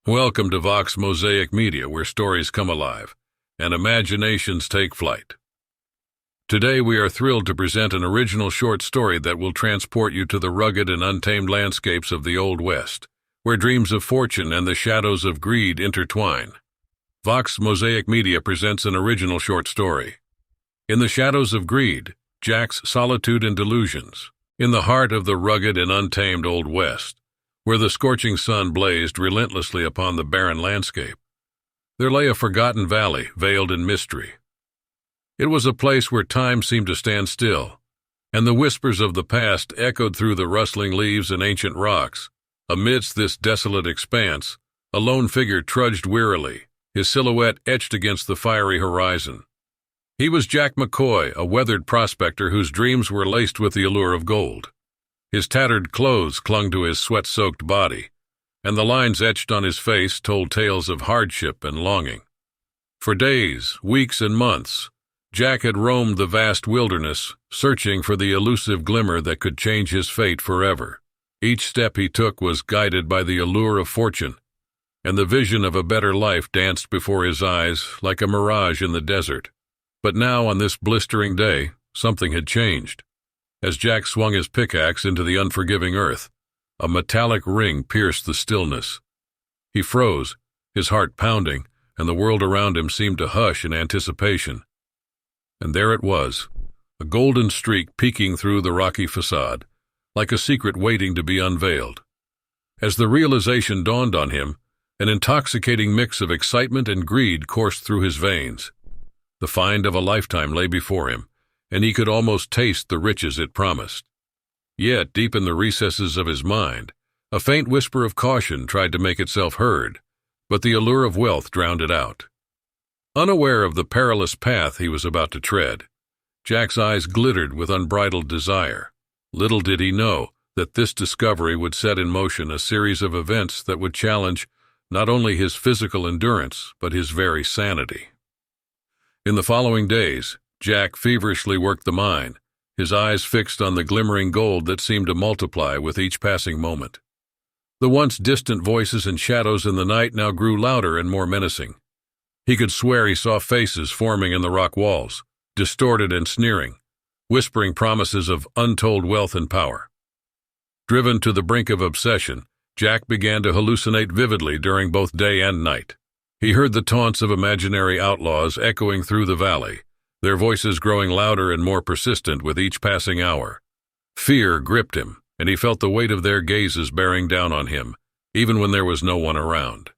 Welcome to Vox Mosaic Media, where stories come alive and imaginations take flight. Today we are thrilled to present an original short story that will transport you to the rugged and untamed landscapes of the Old West, where dreams of fortune and the shadows of greed intertwine. Vox Mosaic Media presents an original short story. In the Shadows of Greed, Jack's Solitude and Delusions. In the heart of the rugged and untamed Old West, where the scorching sun blazed relentlessly upon the barren landscape, there lay a forgotten valley veiled in mystery. It was a place where time seemed to stand still, and the whispers of the past echoed through the rustling leaves and ancient rocks. Amidst this desolate expanse, a lone figure trudged wearily, his silhouette etched against the fiery horizon. He was Jack McCoy, a weathered prospector whose dreams were laced with the allure of gold. His tattered clothes clung to his sweat-soaked body, and the lines etched on his face told tales of hardship and longing. For days, weeks, and months, Jack had roamed the vast wilderness, searching for the elusive glimmer that could change his fate forever. Each step he took was guided by the allure of fortune, and the vision of a better life danced before his eyes like a mirage in the desert. But now, on this blistering day, something had changed. As Jack swung his pickaxe into the unforgiving earth, a metallic ring pierced the stillness. He froze, his heart pounding, and the world around him seemed to hush in anticipation. And there it was, a golden streak peeking through the rocky facade, like a secret waiting to be unveiled. As the realization dawned on him, an intoxicating mix of excitement and greed coursed through his veins. The find of a lifetime lay before him, and he could almost taste the riches it promised. Yet, deep in the recesses of his mind, a faint whisper of caution tried to make itself heard, but the allure of wealth drowned it out. Unaware of the perilous path he was about to tread, Jack's eyes glittered with unbridled desire. Little did he know that this discovery would set in motion a series of events that would challenge not only his physical endurance, but his very sanity. In the following days, Jack feverishly worked the mine, his eyes fixed on the glimmering gold that seemed to multiply with each passing moment. The once distant voices and shadows in the night now grew louder and more menacing. He could swear he saw faces forming in the rock walls, distorted and sneering, whispering promises of untold wealth and power. Driven to the brink of obsession, Jack began to hallucinate vividly during both day and night. He heard the taunts of imaginary outlaws echoing through the valley, their voices growing louder and more persistent with each passing hour. Fear gripped him, and he felt the weight of their gazes bearing down on him, even when there was no one around.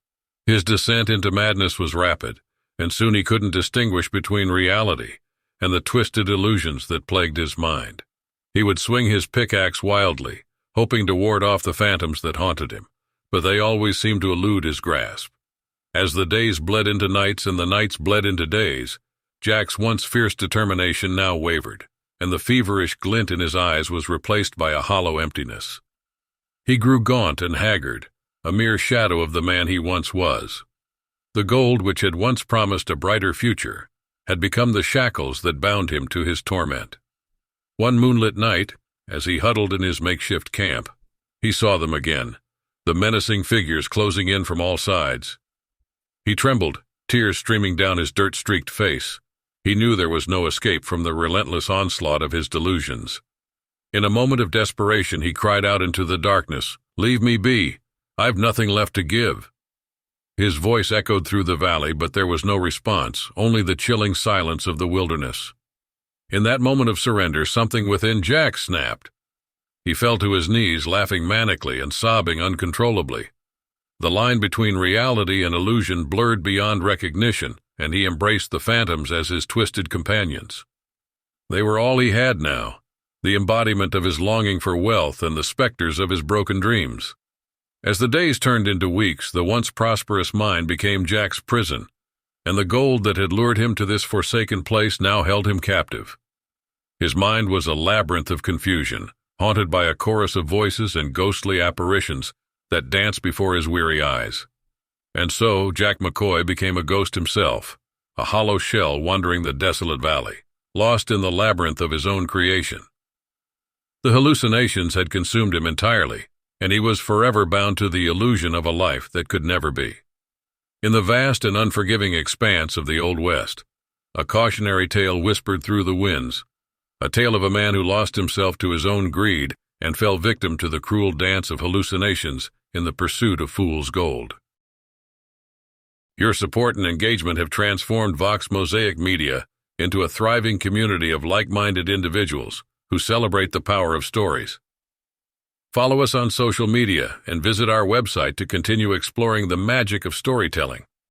His descent into madness was rapid, and soon he couldn't distinguish between reality and the twisted illusions that plagued his mind. He would swing his pickaxe wildly, hoping to ward off the phantoms that haunted him, but they always seemed to elude his grasp. As the days bled into nights and the nights bled into days, Jack's once fierce determination now wavered, and the feverish glint in his eyes was replaced by a hollow emptiness. He grew gaunt and haggard, a mere shadow of the man he once was. The gold which had once promised a brighter future had become the shackles that bound him to his torment. One moonlit night, as he huddled in his makeshift camp, he saw them again, the menacing figures closing in from all sides. He trembled, tears streaming down his dirt-streaked face. He knew there was no escape from the relentless onslaught of his delusions. In a moment of desperation, he cried out into the darkness, "Leave me be! I've nothing left to give." His voice echoed through the valley, but there was no response, only the chilling silence of the wilderness. In that moment of surrender, something within Jack snapped. He fell to his knees, laughing manically and sobbing uncontrollably. The line between reality and illusion blurred beyond recognition, and he embraced the phantoms as his twisted companions. They were all he had now, the embodiment of his longing for wealth and the specters of his broken dreams. As the days turned into weeks, the once prosperous mine became Jack's prison, and the gold that had lured him to this forsaken place now held him captive. His mind was a labyrinth of confusion, haunted by a chorus of voices and ghostly apparitions that danced before his weary eyes. And so Jack McCoy became a ghost himself, a hollow shell wandering the desolate valley, lost in the labyrinth of his own creation. The hallucinations had consumed him entirely, and he was forever bound to the illusion of a life that could never be. In the vast and unforgiving expanse of the Old West, a cautionary tale whispered through the winds, a tale of a man who lost himself to his own greed and fell victim to the cruel dance of hallucinations in the pursuit of fool's gold. Your support and engagement have transformed Vox Mosaic Media into a thriving community of like-minded individuals who celebrate the power of stories. Follow us on social media and visit our website to continue exploring the magic of storytelling.